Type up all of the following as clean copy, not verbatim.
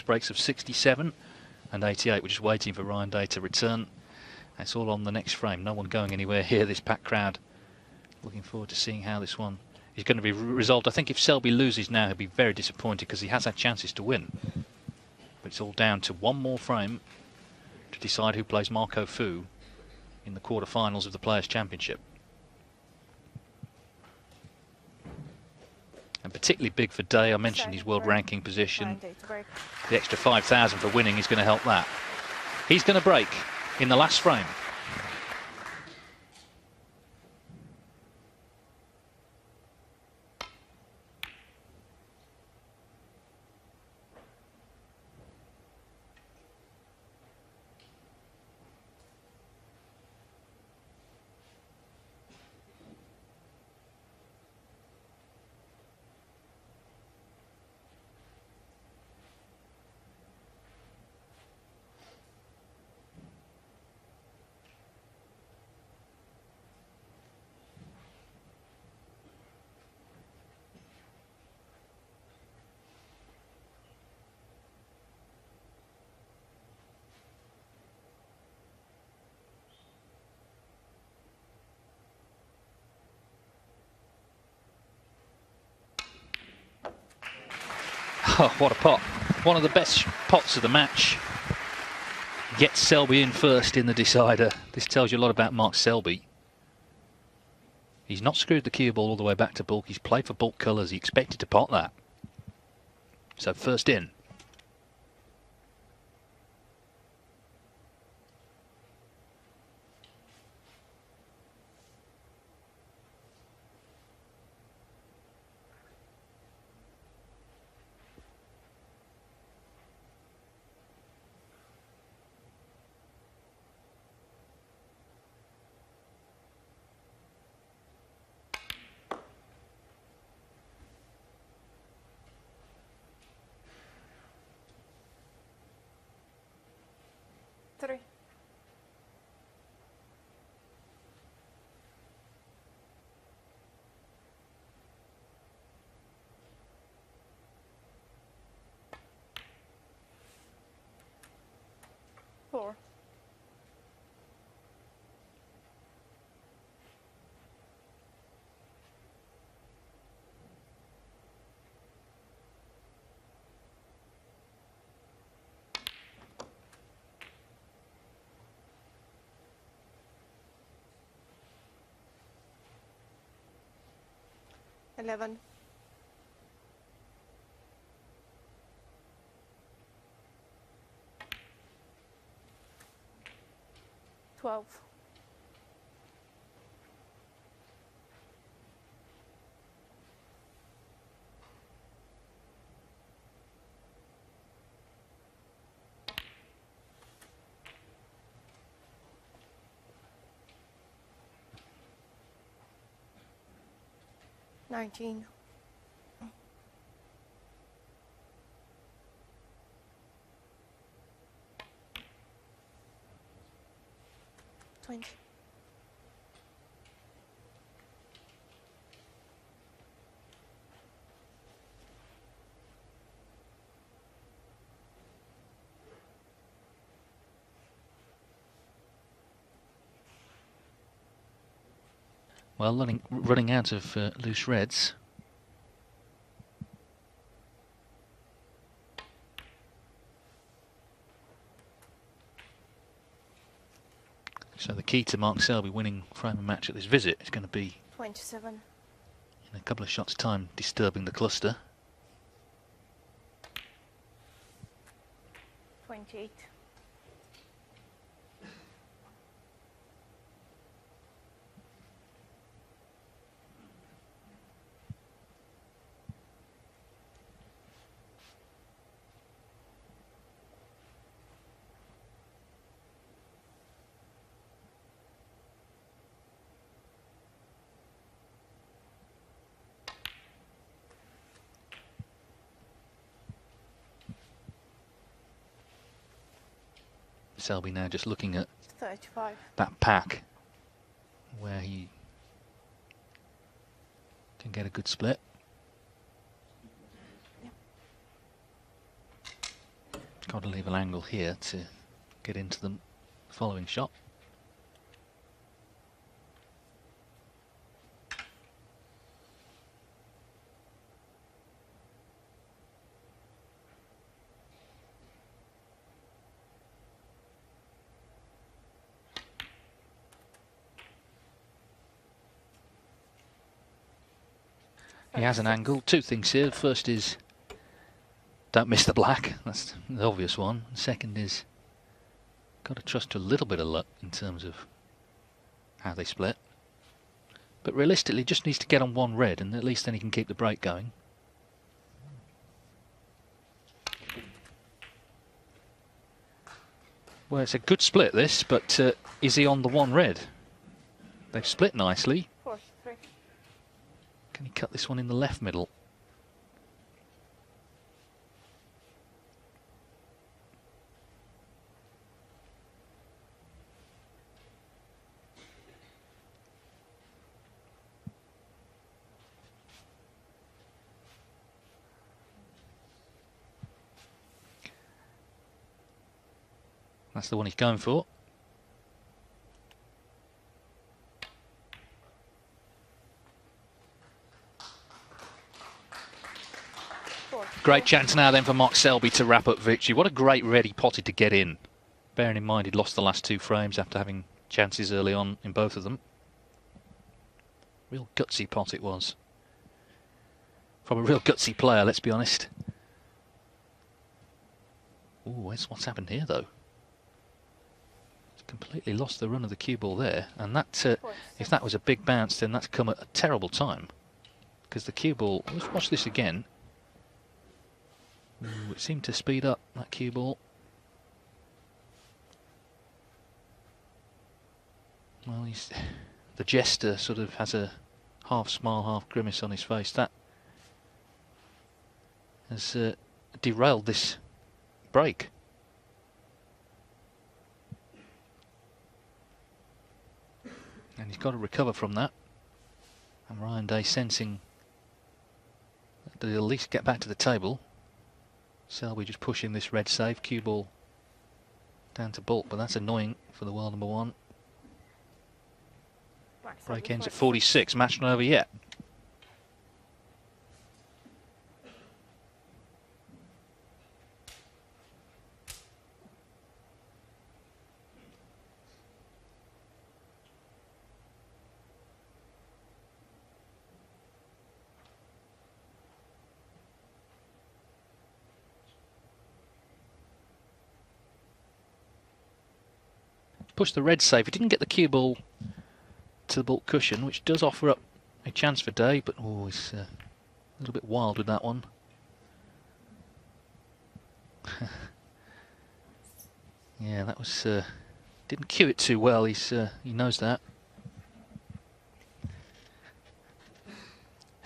breaks of 67 and 88. We're just waiting for Ryan Day to return. That's all on the next frame. No one going anywhere here, this packed crowd. Looking forward to seeing how this one is going to be resolved. I think if Selby loses now, he'll be very disappointed because he has had chances to win. But it's all down to one more frame to decide who plays Marco Fu in the quarterfinals of the Players' Championship. And particularly big for Day. I mentioned his world ranking position. The extra 5,000 for winning is going to help that. He's going to break in the last frame. Oh, what a pot. One of the best pots of the match. Gets Selby in first in the decider. This tells you a lot about Mark Selby. He's not screwed the cue ball all the way back to bulk. He's played for bulk colours. He expected to pot that. So first in. Three. Four. Eleven. 12. 19. 20. Well, running out of loose reds. So the key to Mark Selby winning frame and match at this visit is going to be 27. in a couple of shots' time disturbing the cluster. 28. Selby now just looking at 35. that pack where he can get a good split. Yeah. Got to leave an angle here to get into the following shot. He has an angle. Two things here. First is don't miss the black. That's the obvious one. Second is got to trust to a little bit of luck in terms of how they split. But realistically, just needs to get on one red, and at least then he can keep the break going. Well, it's a good split this, but is he on the one red? They've split nicely. 4, 3. Can he cut this one in the left middle? That's the one he's going for. Great chance now then for Mark Selby to wrap up victory. What a great red he potted to get in. Bearing in mind he'd lost the last two frames after having chances early on in both of them. Real gutsy pot it was. From a real gutsy player, let's be honest. Ooh, what's happened here though? Completely lost the run of the cue ball there, and that if that was a big bounce, then that's come at a terrible time, because the cue ball, let's watch this again. Ooh, it seemed to speed up, that cue ball. Well, the jester sort of has a half smile, half grimace on his face. That has derailed this break. And he's got to recover from that. And Ryan Day sensing that he'll at least get back to the table. Selby just pushing this red save. Cue ball down to baulk, but that's annoying for the world number one. Break ends at 46. Match not over yet. Push the red save. He didn't get the cue ball to the baulk cushion, which does offer up a chance for Day, but oh, he's a little bit wild with that one. Yeah, that was didn't cue it too well. He knows that.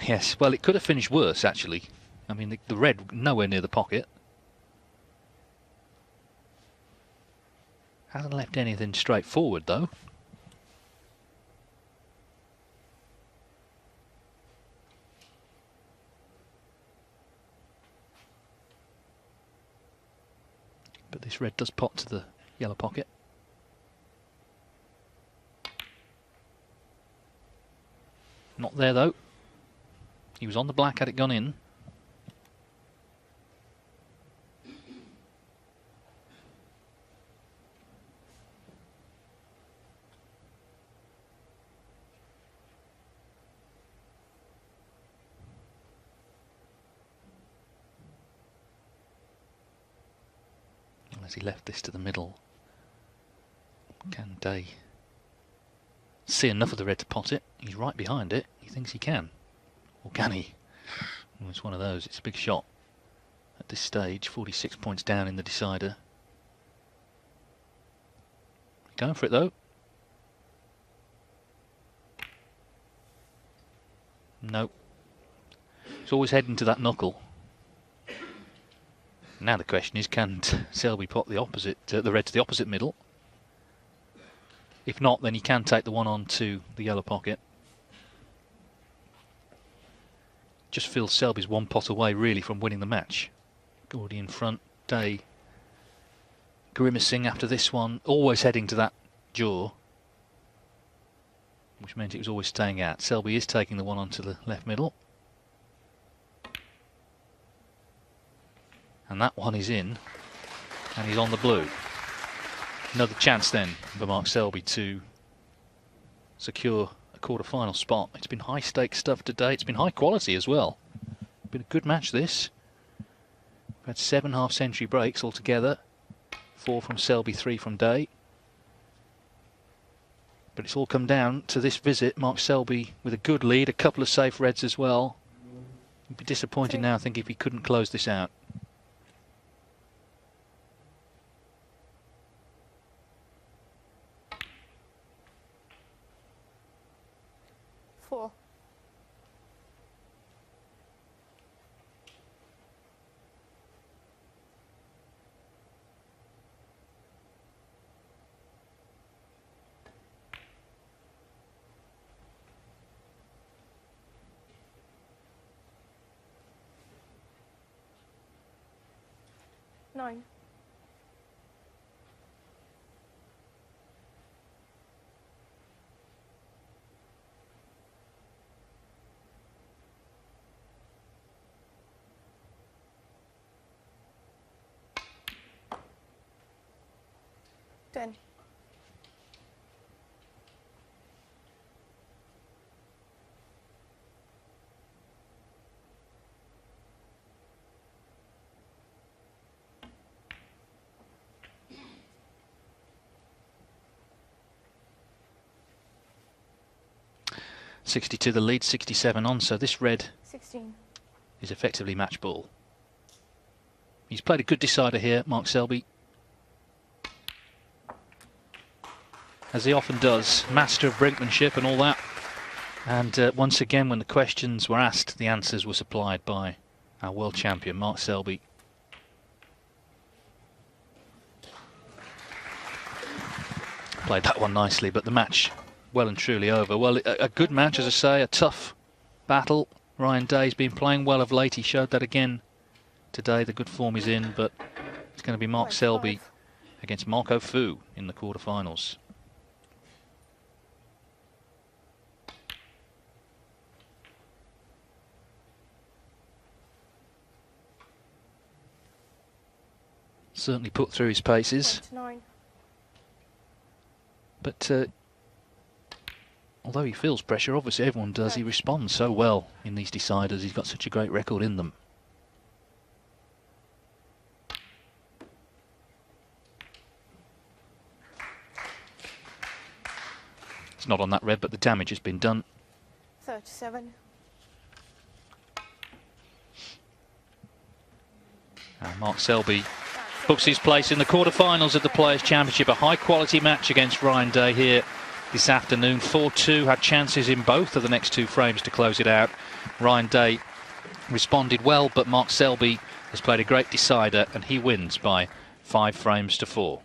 Yes, well, it could have finished worse actually. I mean, the red nowhere near the pocket. Hasn't left anything straightforward though. But this red does pot to the yellow pocket. Not there though. He was on the black had it gone in. As he left this to the middle, can Day see enough of the red to pot it? He's right behind it. He thinks he can. Or can he? Well, it's one of those. It's a big shot at this stage. 46 points down in the decider. Going for it though. No. It's always heading to that knuckle. Now the question is, can Selby pot the opposite, the red to the opposite middle? If not, then he can take the one on to the yellow pocket. Just feels Selby's one pot away really from winning the match. Gordy in front, Day grimacing after this one, always heading to that jaw, which meant it was always staying out. Selby is taking the one onto the left middle. And that one is in, and he's on the blue. Another chance then for Mark Selby to secure a quarter-final spot. It's been high-stakes stuff today. It's been high quality as well. Been a good match, this. We've had 7 half-century breaks altogether. 4 from Selby, 3 from Day. But it's all come down to this visit. Mark Selby with a good lead, a couple of safe reds as well. He'd be disappointed now, I think, if he couldn't close this out. 4. Nine. Ten. .62 the lead, 67 on, so this red 16. is effectively match ball. He's played a good decider here, Mark Selby. As he often does, master of brinkmanship and all that. And once again, when the questions were asked, the answers were supplied by our world champion, Mark Selby. Played that one nicely, but the match well and truly over. Well, a good match, as I say, a tough battle. Ryan Day's been playing well of late. He showed that again today. The good form is in, but it's going to be Mark Selby against Marco Fu in the quarterfinals. Certainly put through his paces. 9. But although he feels pressure, obviously everyone does, he responds so well in these deciders. He's got such a great record in them. It's not on that red, but the damage has been done. 37. And Mark Selby books his place in the quarterfinals of the Players' Championship. A high-quality match against Ryan Day here this afternoon. 4-2, had chances in both of the next 2 frames to close it out. Ryan Day responded well, but Mark Selby has played a great decider, and he wins by 5 frames to 4.